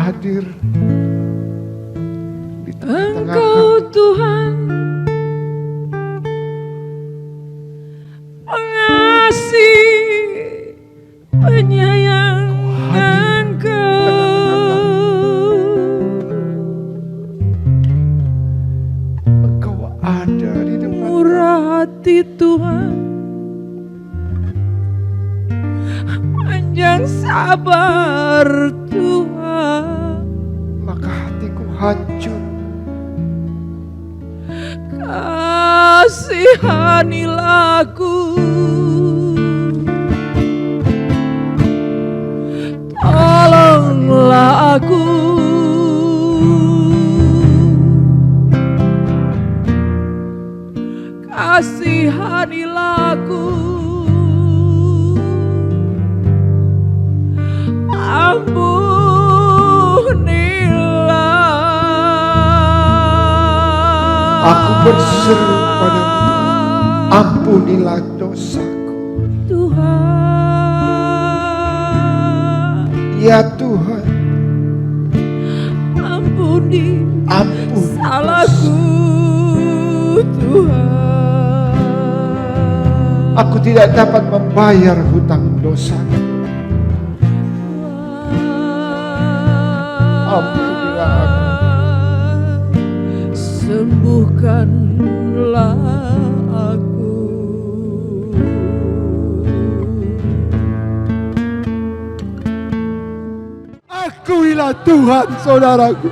hadir di tengah-tengah Engkau kami. Tuhan pengasih penyayang Engkau. Engkau ada di depan Murah hati Tuhan, panjang sabar Tuhan, maka hatiku hancur. kasihanilah aku, tolonglah aku, kasihanilah aku, ampunilah. Aku berseru padamu, ampunilah dosaku. Tuhan, Ya Tuhan, ampuni ampuni salahku Tuhan. Aku tidak dapat membayar hutang dosaku. Ampunilah aku. Sembuhkanlah aku. Akuilah Tuhan, saudaraku,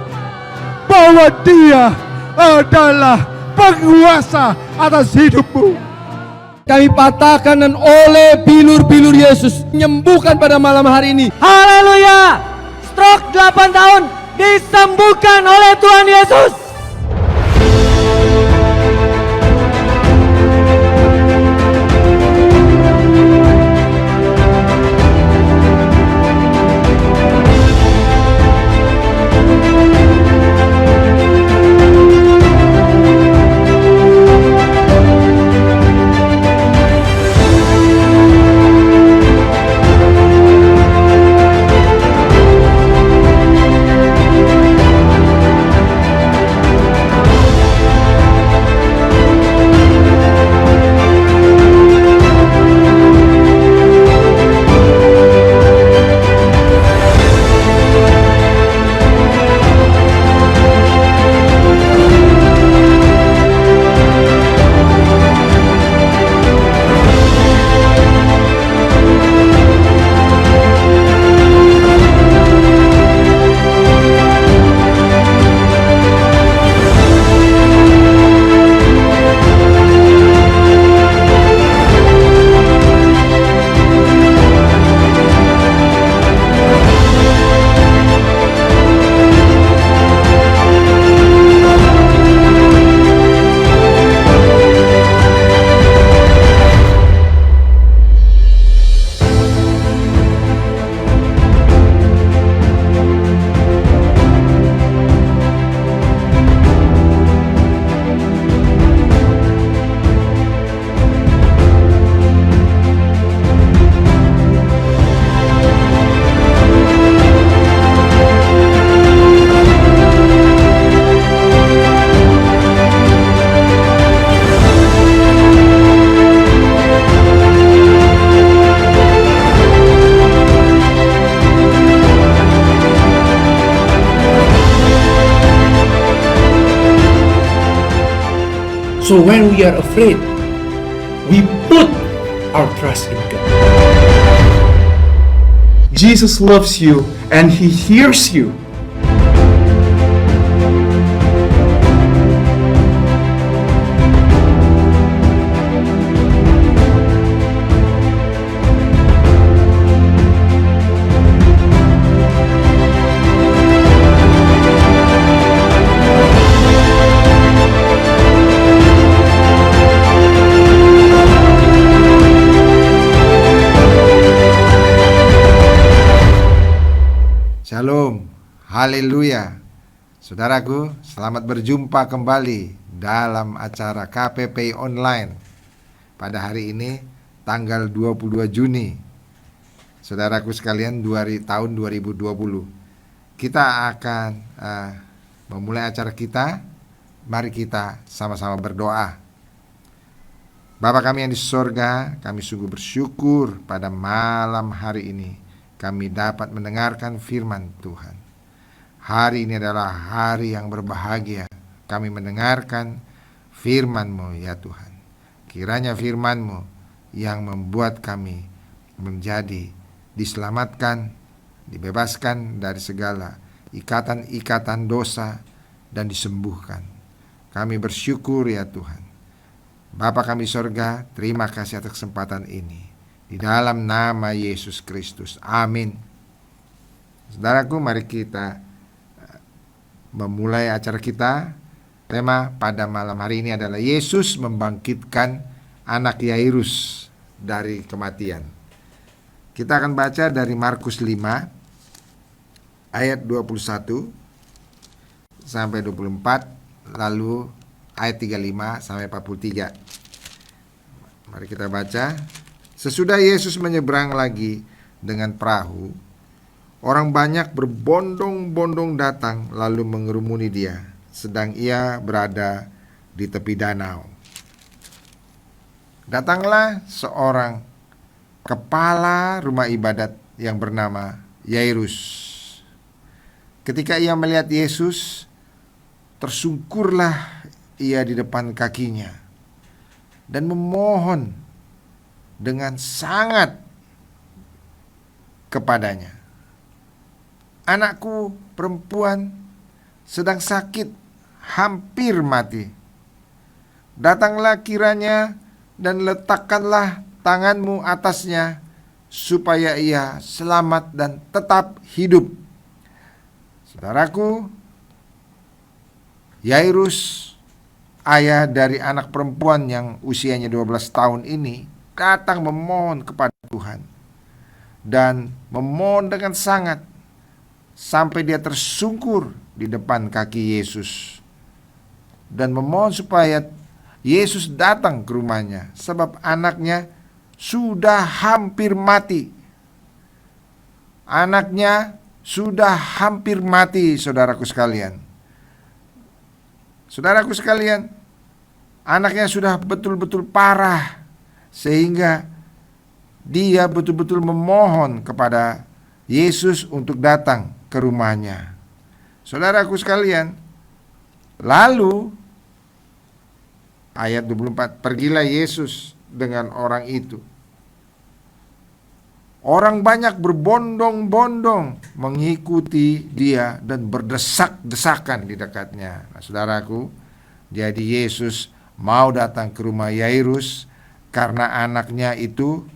bahwa Dia adalah penguasa atas hidupmu. Kami patahkan dan oleh bilur-bilur Yesus menyembuhkan pada malam hari ini. Haleluya. Stroke 8 tahun disembuhkan oleh Tuhan Yesus. So when we are afraid, we put our trust in God. Jesus loves you and He hears you. Shalom, haleluya. Saudaraku, selamat berjumpa kembali dalam acara KPP Online pada hari ini tanggal 22 Juni. Saudaraku sekalian, tahun 2020. kita akan memulai acara kita. Mari kita sama-sama berdoa. Bapa kami yang di sorga, kami sungguh bersyukur pada malam hari ini kami dapat mendengarkan firman Tuhan. Hari ini adalah hari yang berbahagia. Kami mendengarkan firman-Mu ya Tuhan. Kiranya firman-Mu yang membuat kami menjadi diselamatkan, dibebaskan dari segala ikatan-ikatan dosa dan disembuhkan. Kami bersyukur ya Tuhan. Bapa kami sorga, terima kasih atas kesempatan ini. Di dalam nama Yesus Kristus. Amin. Saudaraku, mari kita memulai acara kita. Tema pada malam hari ini adalah Yesus membangkitkan anak Yairus dari kematian. Kita akan baca dari Markus 5 ayat 21 sampai 24, lalu ayat 35 sampai 43. Mari kita baca. Sesudah Yesus menyeberang lagi dengan perahu, orang banyak berbondong-bondong datang lalu mengerumuni dia, sedang ia berada di tepi danau. Datanglah seorang kepala rumah ibadat yang bernama Yairus. Ketika ia melihat Yesus, tersungkurlah ia di depan kakinya dan memohon dengan sangat kepadanya. Anakku perempuan sedang sakit, hampir mati. Datanglah kiranya dan letakkanlah tanganmu atasnya, supaya ia selamat dan tetap hidup. Saudaraku, Yairus, ayah dari anak perempuan yang usianya 12 tahun ini, datang memohon kepada Tuhan dan memohon dengan sangat sampai dia tersungkur di depan kaki Yesus dan memohon supaya Yesus datang ke rumahnya, sebab anaknya sudah hampir mati. Anaknya sudah hampir mati, saudaraku sekalian. Saudaraku sekalian, anaknya sudah betul-betul parah, sehingga dia betul-betul memohon kepada Yesus untuk datang ke rumahnya. Saudaraku sekalian, lalu ayat 24, pergilah Yesus dengan orang itu. Orang banyak berbondong-bondong mengikuti dia dan berdesak-desakan di dekatnya. Nah, saudaraku, jadi Yesus mau datang ke rumah Yairus karena anaknya itu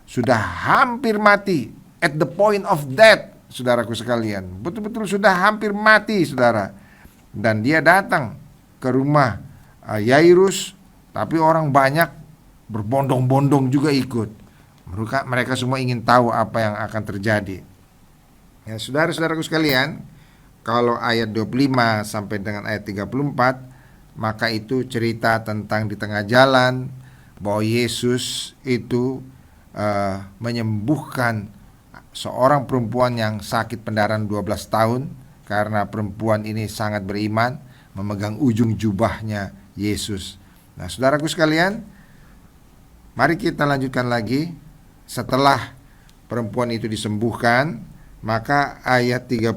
sudah hampir mati, at the point of death, saudaraku sekalian. Betul-betul sudah hampir mati, saudara. Dan dia datang ke rumah Yairus, tapi orang banyak berbondong-bondong juga ikut. Mereka semua ingin tahu apa yang akan terjadi. Ya, saudara-saudaraku sekalian, kalau ayat 25 sampai dengan ayat 34, maka itu cerita tentang di tengah jalan bahwa Yesus itu menyembuhkan seorang perempuan yang sakit pendarahan 12 tahun, karena perempuan ini sangat beriman, memegang ujung jubahnya Yesus. Nah, saudaraku sekalian, mari kita lanjutkan lagi. Setelah perempuan itu disembuhkan, maka ayat 35,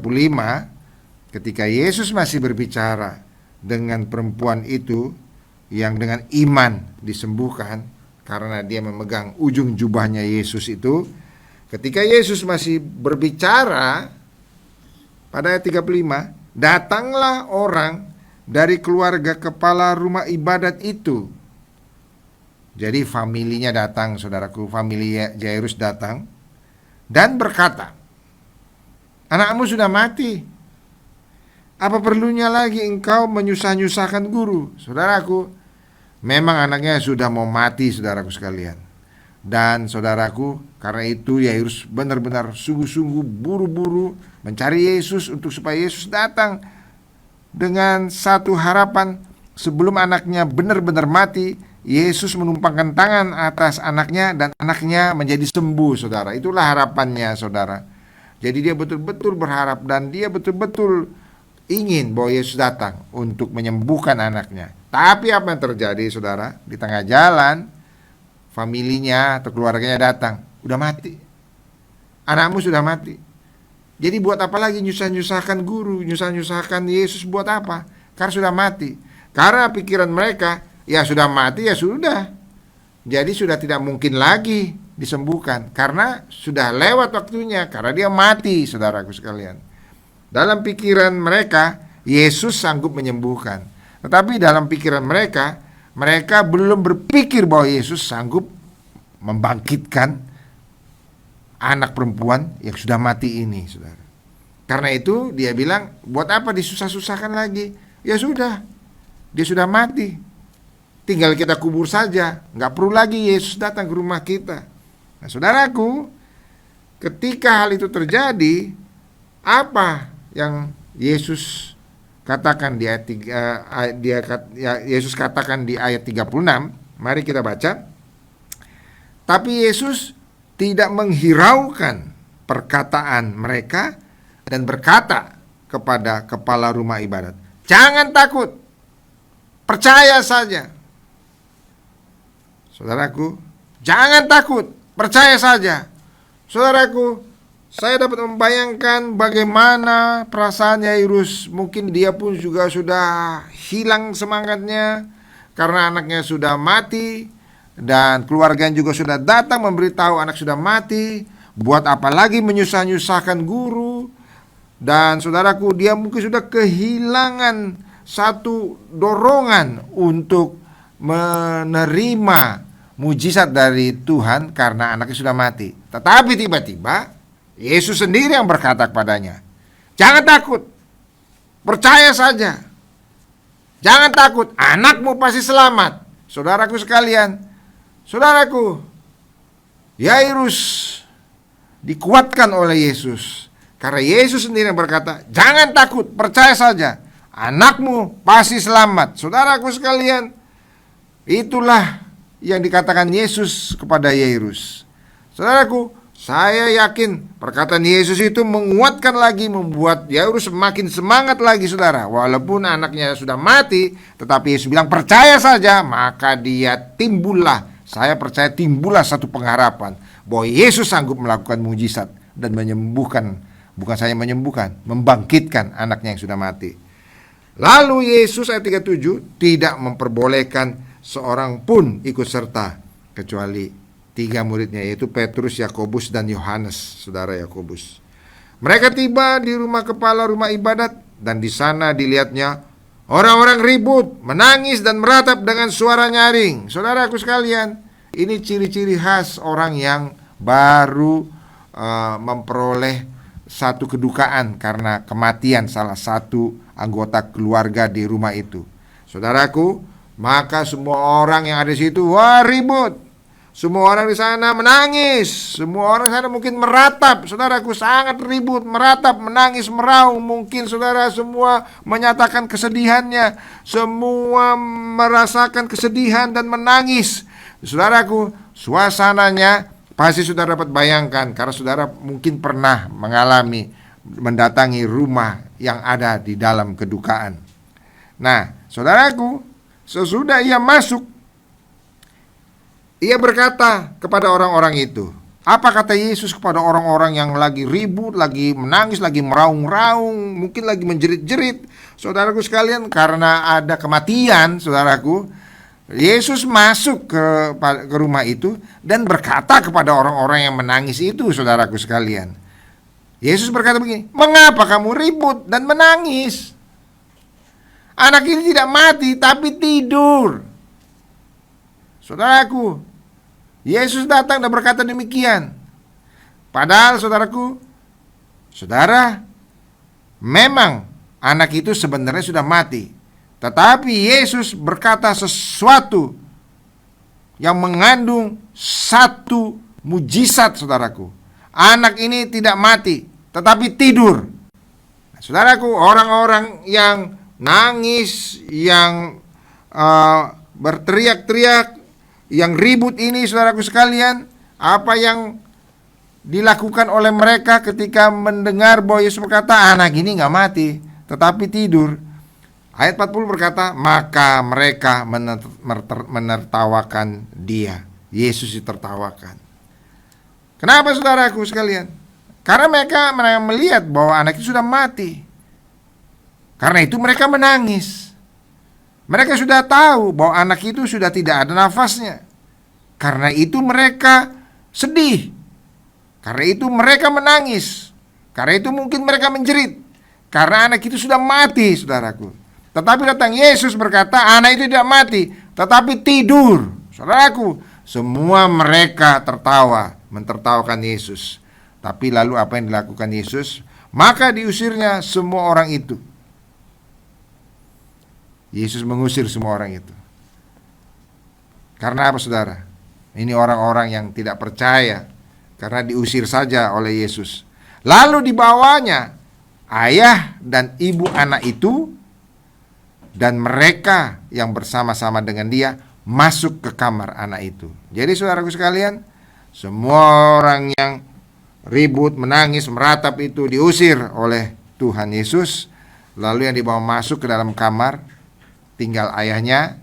ketika Yesus masih berbicara dengan perempuan itu yang dengan iman disembuhkan karena dia memegang ujung jubahnya Yesus itu, ketika Yesus masih berbicara pada ayat 35, datanglah orang dari keluarga kepala rumah ibadat itu. Jadi familinya datang, saudaraku, famili Yairus datang dan berkata, anakmu sudah mati. Apa perlunya lagi engkau menyusah-nyusahkan guru? Saudaraku, memang anaknya sudah mau mati, saudaraku sekalian. Dan saudaraku, karena itu Yairus benar-benar sungguh-sungguh buru-buru mencari Yesus untuk supaya Yesus datang dengan satu harapan, sebelum anaknya benar-benar mati, Yesus menumpangkan tangan atas anaknya dan anaknya menjadi sembuh, saudara. Itulah harapannya, saudara. Jadi dia betul-betul berharap dan dia betul-betul ingin bahwa Yesus datang untuk menyembuhkan anaknya. Tapi apa yang terjadi, saudara? Di tengah jalan, familinya atau keluarganya datang, udah mati. Anakmu sudah mati. Jadi buat apa lagi nyusah-nyusahkan guru, nyusah-nyusahkan Yesus, buat apa? Karena sudah mati. Karena pikiran mereka, ya sudah mati, ya sudah. Jadi sudah tidak mungkin lagi disembuhkan karena sudah lewat waktunya, karena dia mati, saudaraku sekalian. Dalam pikiran mereka, Yesus sanggup menyembuhkan. Tetapi dalam pikiran mereka, mereka belum berpikir bahwa Yesus sanggup membangkitkan anak perempuan yang sudah mati ini, saudara. Karena itu dia bilang, buat apa disusah-susahkan lagi? Ya sudah, dia sudah mati, tinggal kita kubur saja. Nggak perlu lagi Yesus datang ke rumah kita. Nah, saudaraku, ketika hal itu terjadi, apa yang Yesus katakan di ayat 3, Yesus katakan di ayat 36? Mari kita baca. Tapi Yesus tidak menghiraukan perkataan mereka dan berkata kepada kepala rumah ibadat, "Jangan takut, percaya saja." Saudaraku, jangan takut, percaya saja. Saudaraku, saya dapat membayangkan bagaimana perasaan Yairus. Mungkin dia pun juga sudah hilang semangatnya karena anaknya sudah mati, dan keluarganya juga sudah datang memberitahu anak sudah mati. Buat apa lagi menyusah-nyusahkan guru? Dan saudaraku, dia mungkin sudah kehilangan satu dorongan untuk menerima mujizat dari Tuhan karena anaknya sudah mati. Tetapi tiba-tiba Yesus sendiri yang berkata kepadanya, "Jangan takut, percaya saja. Jangan takut, anakmu pasti selamat." Saudaraku sekalian, saudaraku, Yairus dikuatkan oleh Yesus karena Yesus sendiri yang berkata, "Jangan takut, percaya saja, anakmu pasti selamat." Saudaraku sekalian, itulah yang dikatakan Yesus kepada Yairus. Saudaraku, saya yakin perkataan Yesus itu menguatkan lagi, membuat Yairus semakin semangat lagi, saudara. Walaupun anaknya sudah mati, tetapi Yesus bilang percaya saja, maka dia saya percaya timbullah satu pengharapan bahwa Yesus sanggup melakukan mujizat dan menyembuhkan, bukan saja menyembuhkan, membangkitkan anaknya yang sudah mati. Lalu Yesus ayat 37 tidak memperbolehkan seorang pun ikut serta kecuali 3 muridnya, yaitu Petrus, Yakobus, dan Yohanes, saudara Yakobus. Mereka tiba di rumah kepala rumah ibadat, dan di sana dilihatnya orang-orang ribut, menangis dan meratap dengan suara nyaring. Saudaraku sekalian, ini ciri-ciri khas orang yang baru memperoleh satu kedukaan karena kematian salah satu anggota keluarga di rumah itu. Saudaraku, maka semua orang yang ada di situ, wah, ribut. Semua orang di sana menangis. Semua orang di sana mungkin meratap. Saudaraku, sangat ribut, meratap, menangis, meraung. Mungkin saudara semua menyatakan kesedihannya. Semua merasakan kesedihan dan menangis. Saudaraku, suasananya pasti saudara dapat bayangkan, karena saudara mungkin pernah mendatangi rumah yang ada di dalam kedukaan. Nah, saudaraku, sesudah ia masuk, ia berkata kepada orang-orang itu. Apa kata Yesus kepada orang-orang yang lagi ribut, lagi menangis, lagi meraung-raung, mungkin lagi menjerit-jerit? Saudaraku sekalian, karena ada kematian, saudaraku, Yesus masuk ke rumah itu dan berkata kepada orang-orang yang menangis itu, saudaraku sekalian. Yesus berkata begini, "Mengapa kamu ribut dan menangis? Anak ini tidak mati tapi tidur." Saudaraku, Yesus datang dan berkata demikian. Padahal saudaraku, saudara, memang anak itu sebenarnya sudah mati. Tetapi Yesus berkata sesuatu yang mengandung satu mujizat, saudaraku. Anak ini tidak mati, tetapi tidur. Nah, saudaraku, orang-orang yang nangis, yang berteriak-teriak, yang ribut ini, saudaraku sekalian, apa yang dilakukan oleh mereka ketika mendengar bahwa Yesus berkata, anak ini nggak mati, tetapi tidur. Ayat 40 berkata, maka mereka menertawakan dia. Yesus ditertawakan. Kenapa saudaraku sekalian? Karena mereka melihat bahwa anak itu sudah mati. Karena itu mereka menangis. Mereka sudah tahu bahwa anak itu sudah tidak ada nafasnya. Karena itu mereka sedih. Karena itu mereka menangis. Karena itu mungkin mereka menjerit. Karena anak itu sudah mati, saudaraku. Tetapi datang Yesus berkata, anak itu tidak mati, tetapi tidur. Saudaraku, semua mereka tertawa, mentertawakan Yesus. Tapi lalu apa yang dilakukan Yesus? Maka diusirnya semua orang itu. Yesus mengusir semua orang itu. Karena apa, saudara? Ini orang-orang yang tidak percaya, karena diusir saja oleh Yesus. Lalu dibawanya ayah dan ibu anak itu, dan mereka yang bersama-sama dengan dia masuk ke kamar anak itu. Jadi saudaraku sekalian, semua orang yang ribut, menangis, meratap itu diusir oleh Tuhan Yesus. Lalu yang dibawa masuk ke dalam kamar, tinggal ayahnya,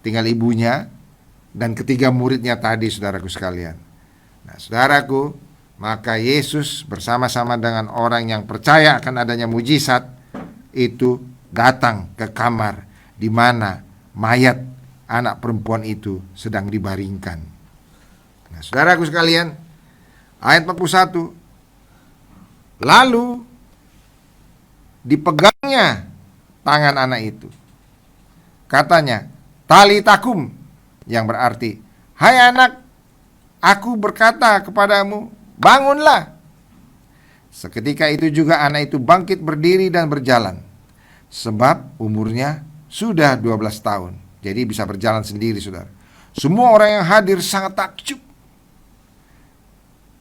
tinggal ibunya, dan ketiga muridnya tadi, saudaraku sekalian. Nah, saudaraku, maka Yesus bersama-sama dengan orang yang percaya akan adanya mujizat itu datang ke kamar di mana mayat anak perempuan itu sedang dibaringkan. Nah, saudaraku sekalian, ayat 41, lalu dipegangnya tangan anak itu. Katanya, talitakum, yang berarti, hai anak, aku berkata kepadamu, bangunlah. Seketika itu juga anak itu bangkit berdiri dan berjalan. Sebab umurnya sudah 12 tahun. Jadi bisa berjalan sendiri, saudara. Semua orang yang hadir sangat takjub.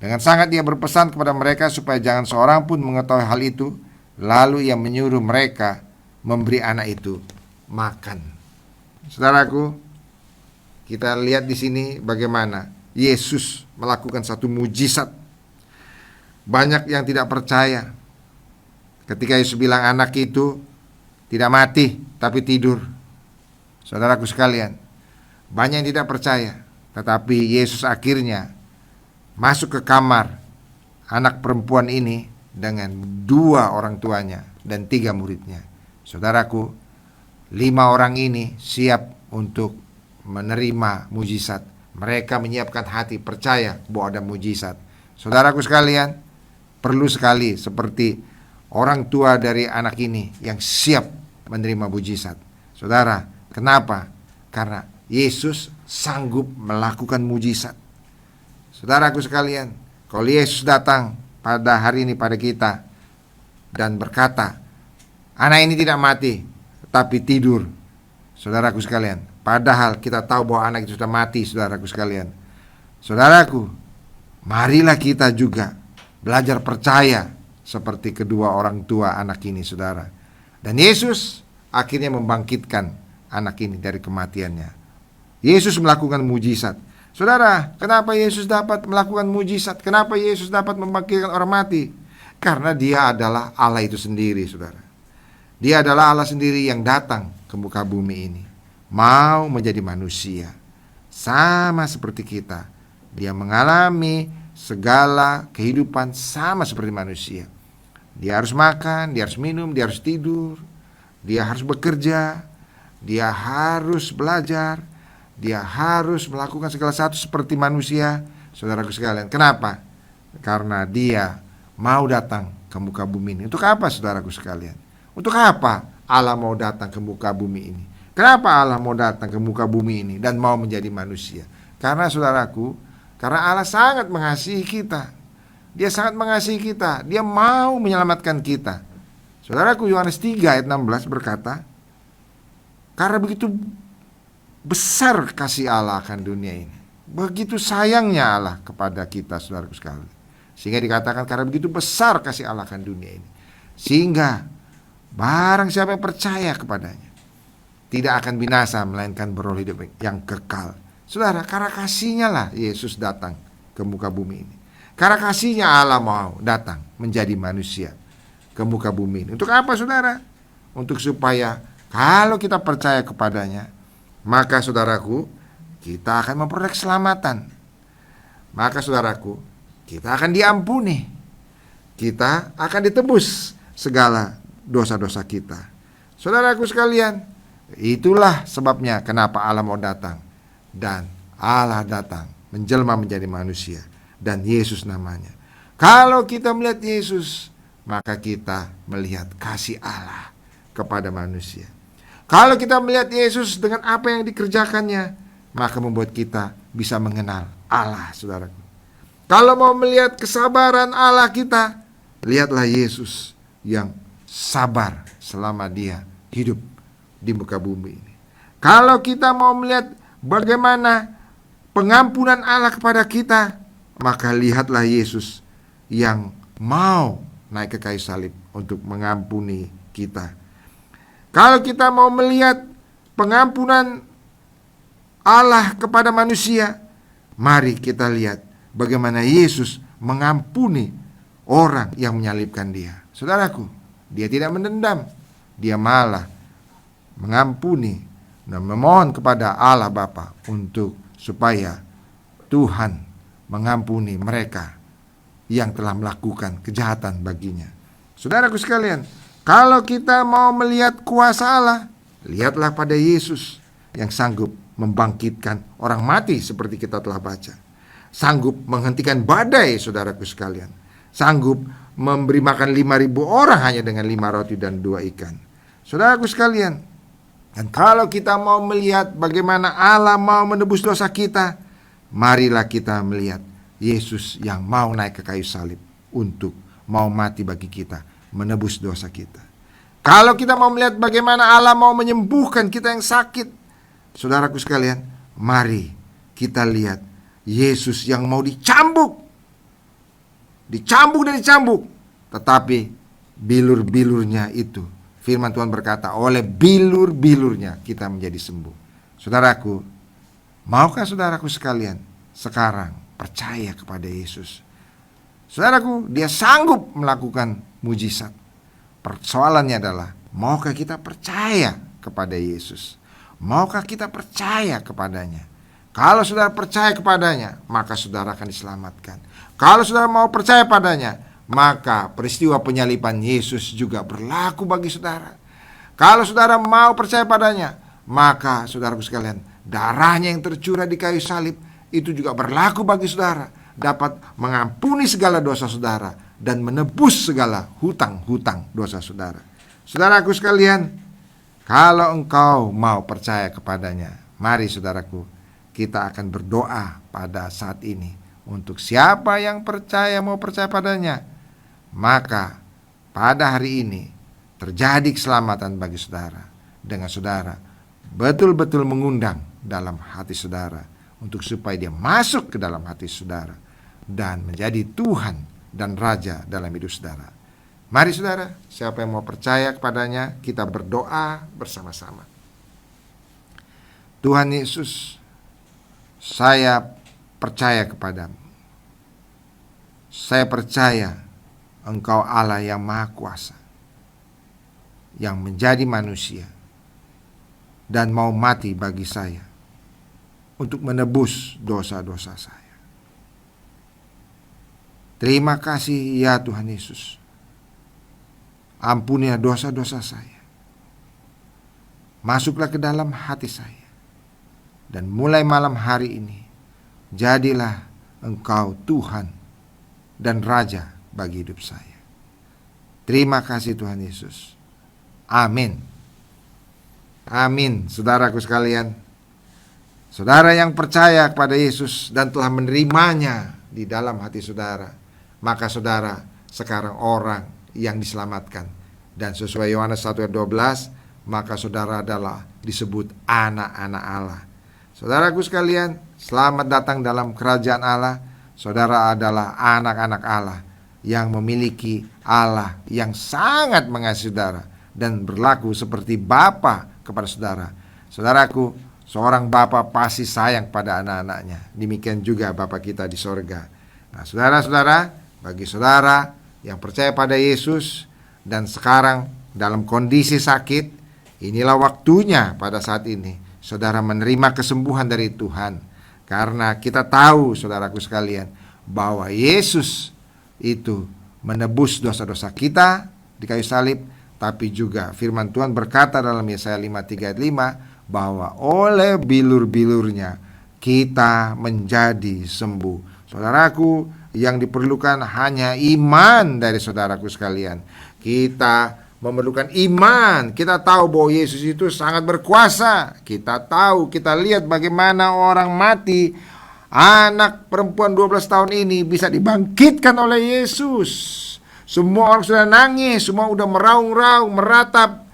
Dengan sangat dia berpesan kepada mereka supaya jangan seorang pun mengetahui hal itu. Lalu ia menyuruh mereka memberi anak itu makan. Saudaraku, kita lihat di sini bagaimana Yesus melakukan satu mujizat. Banyak yang tidak percaya ketika Yesus bilang anak itu tidak mati tapi tidur. Saudaraku sekalian, banyak yang tidak percaya. Tetapi Yesus akhirnya masuk ke kamar anak perempuan ini dengan 2 orang tuanya dan 3 muridnya. Saudaraku, 5 orang ini siap untuk menerima mujizat. Mereka menyiapkan hati, percaya bahwa ada mujizat. Saudaraku sekalian, perlu sekali seperti orang tua dari anak ini yang siap menerima mujizat. Saudara, kenapa? Karena Yesus sanggup melakukan mujizat. Saudaraku sekalian, kalau Yesus datang pada hari ini pada kita dan berkata, anak ini tidak mati, tapi tidur. Saudaraku sekalian, padahal kita tahu bahwa anak itu sudah mati, saudaraku sekalian. Saudaraku, marilah kita juga belajar percaya seperti kedua orang tua anak ini, saudara. Dan Yesus akhirnya membangkitkan anak ini dari kematiannya. Yesus melakukan mujizat. Saudara, kenapa Yesus dapat melakukan mujizat? Kenapa Yesus dapat membangkitkan orang mati? Karena dia adalah Allah itu sendiri, saudara. Dia adalah Allah sendiri yang datang ke muka bumi ini, mau menjadi manusia, sama seperti kita. Dia mengalami segala kehidupan sama seperti manusia. Dia harus makan, dia harus minum, dia harus tidur, dia harus bekerja, dia harus belajar, dia harus melakukan segala sesuatu seperti manusia. Saudaraku sekalian, kenapa? Karena dia mau datang ke muka bumi ini. Untuk apa, saudaraku sekalian? Untuk apa Allah mau datang ke muka bumi ini? Kenapa Allah mau datang ke muka bumi ini dan mau menjadi manusia? Karena saudaraku, karena Allah sangat mengasihi kita. Dia sangat mengasihi kita. Dia mau menyelamatkan kita. Saudaraku, Yohanes 3 ayat 16 berkata, karena begitu besar kasih Allah akan dunia ini, begitu sayangnya Allah kepada kita, saudaraku sekalian, sehingga dikatakan karena begitu besar kasih Allah akan dunia ini, sehingga barang siapa yang percaya kepadanya tidak akan binasa, melainkan beroleh hidup yang kekal. Saudara, karena kasihnya lah Yesus datang ke muka bumi ini. Karena kasihnya Allah mau datang menjadi manusia ke muka bumi ini. Untuk apa saudara? Untuk supaya kalau kita percaya kepadanya, maka saudaraku, kita akan memperoleh keselamatan. Maka saudaraku, kita akan diampuni. Kita akan ditebus segala dosa-dosa kita. Saudaraku sekalian, itulah sebabnya kenapa Allah mau datang. Dan Allah datang menjelma menjadi manusia. Dan Yesus namanya. Kalau kita melihat Yesus, maka kita melihat kasih Allah kepada manusia. Kalau kita melihat Yesus dengan apa yang dikerjakannya, maka membuat kita bisa mengenal Allah, saudaraku. Kalau mau melihat kesabaran Allah kita, lihatlah Yesus yang sabar selama dia hidup di muka bumi ini. Kalau kita mau melihat bagaimana pengampunan Allah kepada kita, maka lihatlah Yesus yang mau naik ke kayu salib untuk mengampuni kita. Kalau kita mau melihat pengampunan Allah kepada manusia, mari kita lihat bagaimana Yesus mengampuni orang yang menyalibkan dia. Saudaraku, dia tidak mendendam, dia malah mengampuni dan memohon kepada Allah Bapa untuk supaya Tuhan mengampuni mereka yang telah melakukan kejahatan baginya. Saudaraku sekalian, kalau kita mau melihat kuasa Allah, lihatlah pada Yesus yang sanggup membangkitkan orang mati seperti kita telah baca. Sanggup menghentikan badai, saudaraku sekalian. Sanggup memberi makan 5.000 orang hanya dengan 5 roti dan 2 ikan. Saudaraku sekalian, dan kalau kita mau melihat bagaimana Allah mau menebus dosa kita, marilah kita melihat Yesus yang mau naik ke kayu salib untuk mau mati bagi kita, menebus dosa kita. Kalau kita mau melihat bagaimana Allah mau menyembuhkan kita yang sakit, saudaraku sekalian, mari kita lihat Yesus yang mau dicambuk dan dicambuk, tetapi bilur-bilurnya itu, firman Tuhan berkata, oleh bilur-bilurnya kita menjadi sembuh. Saudaraku, maukah saudaraku sekalian sekarang percaya kepada Yesus? Saudaraku, dia sanggup melakukan mujizat. Persoalannya adalah, maukah kita percaya kepada Yesus? Maukah kita percaya kepadanya? Kalau saudara percaya kepadanya, maka saudara akan diselamatkan. Kalau saudara mau percaya padanya, maka peristiwa penyaliban Yesus juga berlaku bagi saudara. Kalau saudara mau percaya padanya, maka saudaraku sekalian, darahnya yang tercurah di kayu salib itu juga berlaku bagi saudara, dapat mengampuni segala dosa saudara dan menebus segala hutang-hutang dosa saudara. Saudaraku sekalian, kalau engkau mau percaya kepadanya, mari saudaraku, kita akan berdoa pada saat ini untuk siapa yang percaya mau percaya padanya, maka pada hari ini terjadi keselamatan bagi saudara dengan saudara betul-betul mengundang dalam hati saudara untuk supaya dia masuk ke dalam hati saudara dan menjadi Tuhan dan Raja dalam hidup saudara. Mari saudara, siapa yang mau percaya kepadanya, kita berdoa bersama-sama. Tuhan Yesus, saya percaya kepadamu. Saya percaya Engkau Allah yang Maha Kuasa, yang menjadi manusia dan mau mati bagi saya untuk menebus dosa-dosa saya. Terima kasih ya Tuhan Yesus. Ampunilah dosa-dosa saya. Masuklah ke dalam hati saya. Dan mulai malam hari ini, jadilah Engkau Tuhan dan Raja bagi hidup saya. Terima kasih Tuhan Yesus. Amin. Amin. Saudaraku sekalian, saudara yang percaya kepada Yesus dan telah menerimanya di dalam hati saudara, maka saudara sekarang orang yang diselamatkan. Dan sesuai Yohanes 1:12, maka saudara adalah disebut anak-anak Allah. Saudaraku sekalian, selamat datang dalam kerajaan Allah. Saudara adalah anak-anak Allah yang memiliki Allah yang sangat mengasihi saudara dan berlaku seperti Bapa kepada saudara. Saudaraku, seorang Bapa pasti sayang pada anak-anaknya. Demikian juga Bapa kita di sorga. Nah, saudara-saudara, bagi saudara yang percaya pada Yesus dan sekarang dalam kondisi sakit, inilah waktunya pada saat ini saudara menerima kesembuhan dari Tuhan. Karena kita tahu, saudaraku sekalian, bahwa Yesus itu menebus dosa-dosa kita di kayu salib, tapi juga firman Tuhan berkata dalam Yesaya 53 ayat 5 bahwa oleh bilur-bilurnya kita menjadi sembuh. Saudaraku, yang diperlukan hanya iman dari saudaraku sekalian. Kita memerlukan iman. Kita tahu bahwa Yesus itu sangat berkuasa. Kita tahu, kita lihat bagaimana orang mati, anak perempuan 12 tahun ini bisa dibangkitkan oleh Yesus. Semua orang sudah nangis, semua udah meraung-raung, meratap.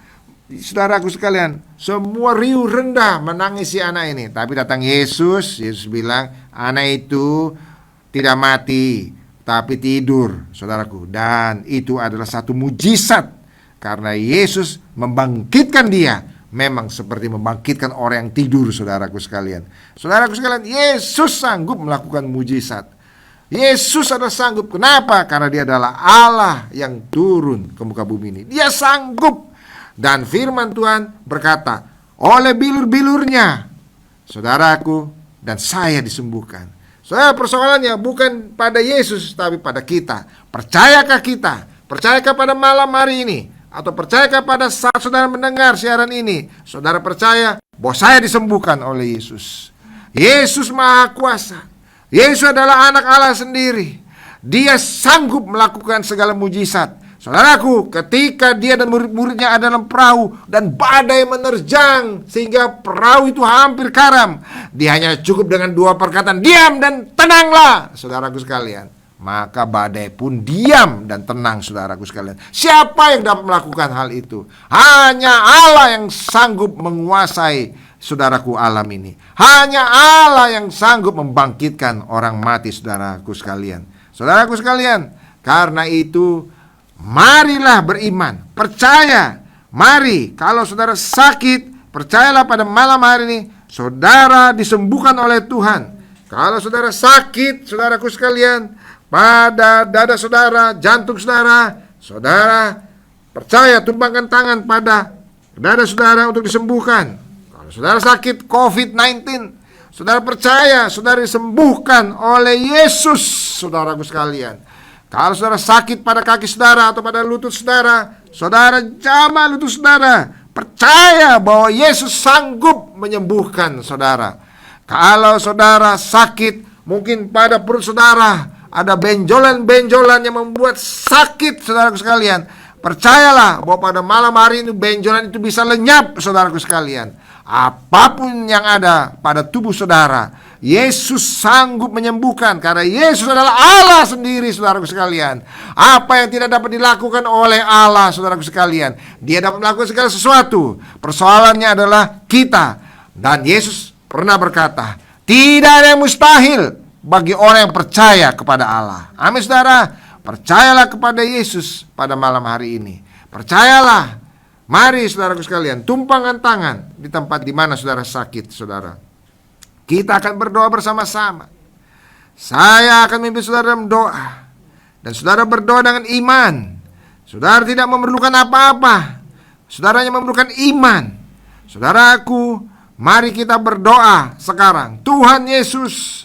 Saudaraku sekalian, semua riuh rendah menangisi anak ini. Tapi datang Yesus bilang, anak itu tidak mati, tapi tidur, saudaraku. Dan itu adalah satu mujizat, karena Yesus membangkitkan dia. Memang seperti membangkitkan orang yang tidur, saudaraku sekalian. Saudaraku sekalian, Yesus sanggup melakukan mujizat. Yesus adalah sanggup. Kenapa? Karena dia adalah Allah yang turun ke muka bumi ini. Dia sanggup. Dan firman Tuhan berkata, oleh bilur-bilurnya saudaraku dan saya disembuhkan. Soalnya persoalannya bukan pada Yesus, tapi pada kita. Percayakah kita? Percayakah pada malam hari ini? Atau percayakah pada saat saudara mendengar siaran ini, saudara percaya bahwa saya disembuhkan oleh Yesus? Yesus Maha Kuasa. Yesus adalah anak Allah sendiri. Dia sanggup melakukan segala mujizat. Saudaraku, ketika dia dan murid-muridnya ada dalam perahu dan badai menerjang sehingga perahu itu hampir karam, dia hanya cukup dengan dua perkataan, diam dan tenanglah, saudaraku sekalian. Maka badai pun diam dan tenang, saudaraku sekalian. Siapa yang dapat melakukan hal itu? Hanya Allah yang sanggup menguasai, saudaraku, alam ini. Hanya Allah yang sanggup membangkitkan orang mati, saudaraku sekalian. Saudaraku sekalian, karena itu marilah beriman, percaya. Mari, kalau saudara sakit, percayalah pada malam hari ini saudara disembuhkan oleh Tuhan. Kalau saudara sakit, saudaraku sekalian, pada dada saudara, jantung saudara, saudara percaya, tumpangkan tangan pada dada saudara untuk disembuhkan. Kalau saudara sakit COVID-19, saudara percaya saudara disembuhkan oleh Yesus, saudaraku sekalian. Kalau saudara sakit pada kaki saudara atau pada lutut saudara, saudara jamah lutut saudara, percaya bahwa Yesus sanggup menyembuhkan saudara. Kalau saudara sakit mungkin pada perut saudara, ada benjolan-benjolan yang membuat sakit, saudaraku sekalian, percayalah bahwa pada malam hari ini benjolan itu bisa lenyap, saudaraku sekalian. Apapun yang ada pada tubuh saudara, Yesus sanggup menyembuhkan, karena Yesus adalah Allah sendiri, saudaraku sekalian. Apa yang tidak dapat dilakukan oleh Allah, saudaraku sekalian, Dia dapat melakukan segala sesuatu. Persoalannya adalah kita. Dan Yesus pernah berkata, tidak ada yang mustahil bagi orang yang percaya kepada Allah. Amin, saudara. Percayalah kepada Yesus pada malam hari ini. Percayalah. Mari, saudaraku sekalian, tumpangkan tangan di tempat di mana saudara sakit, saudara. Kita akan berdoa bersama-sama. Saya akan memimpin saudara dalam doa. Dan saudara berdoa dengan iman. Saudara tidak memerlukan apa-apa. Saudaranya memerlukan iman. Saudaraku, mari kita berdoa sekarang. Tuhan Yesus,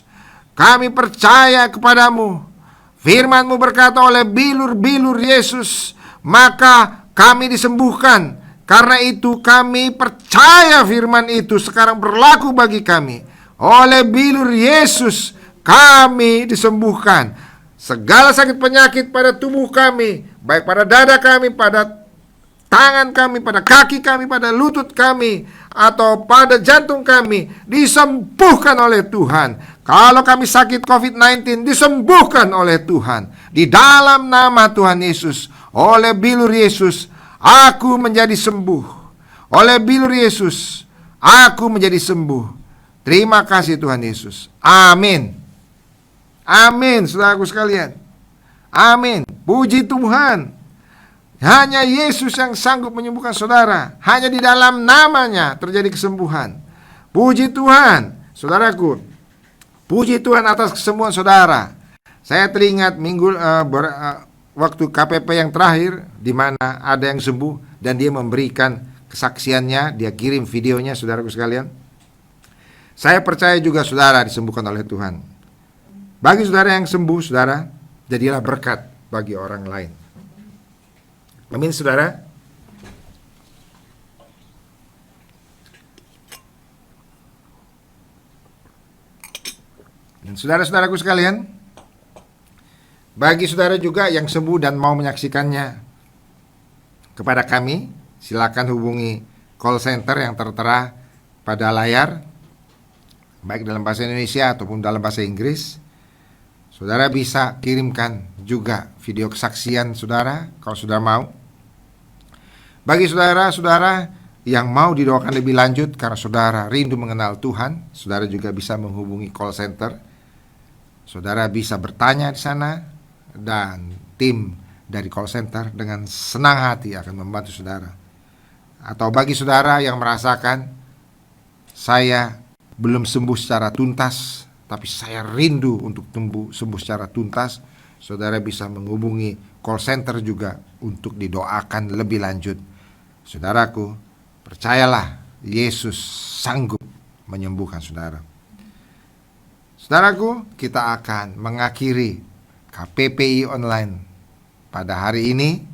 kami percaya kepadamu. Firman-Mu berkata, oleh bilur-bilur Yesus maka kami disembuhkan. Karena itu kami percaya firman itu sekarang berlaku bagi kami. Oleh bilur Yesus kami disembuhkan. Segala sakit penyakit pada tubuh kami, baik pada dada kami, pada tangan kami, pada kaki kami, pada lutut kami, atau pada jantung kami, disembuhkan oleh Tuhan. Kalau kami sakit COVID-19, disembuhkan oleh Tuhan. Di dalam nama Tuhan Yesus, oleh bilur Yesus aku menjadi sembuh. Oleh bilur Yesus aku menjadi sembuh. Terima kasih Tuhan Yesus. Amin. Amin, saudaraku sekalian. Amin. Puji Tuhan. Hanya Yesus yang sanggup menyembuhkan saudara. Hanya di dalam namanya terjadi kesembuhan. Puji Tuhan, saudaraku. Puji Tuhan atas kesembuhan saudara. Saya teringat waktu KPP yang terakhir, di mana ada yang sembuh dan dia memberikan kesaksiannya, dia kirim videonya, saudaraku sekalian. Saya percaya juga saudara disembuhkan oleh Tuhan. Bagi saudara yang sembuh, saudara, jadilah berkat bagi orang lain. Amin, saudara. Dan saudara-saudaraku sekalian, bagi saudara juga yang sembuh dan mau menyaksikannya kepada kami, silakan hubungi call center yang tertera pada layar, baik dalam bahasa Indonesia ataupun dalam bahasa Inggris. Saudara bisa kirimkan juga video kesaksian saudara kalau saudara mau. Bagi saudara-saudara yang mau didoakan lebih lanjut karena saudara rindu mengenal Tuhan, saudara juga bisa menghubungi call center. Saudara bisa bertanya di sana dan tim dari call center dengan senang hati akan membantu saudara. Atau bagi saudara yang merasakan, saya belum sembuh secara tuntas, tapi saya rindu untuk sembuh secara tuntas, saudara bisa menghubungi call center juga untuk didoakan lebih lanjut. Saudaraku, percayalah, Yesus sanggup menyembuhkan saudara. Saudaraku, kita akan mengakhiri KPPI online pada hari ini.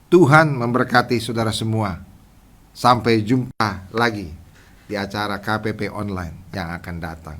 Tuhan memberkati saudara semua. Sampai jumpa lagi di acara KPP online yang akan datang.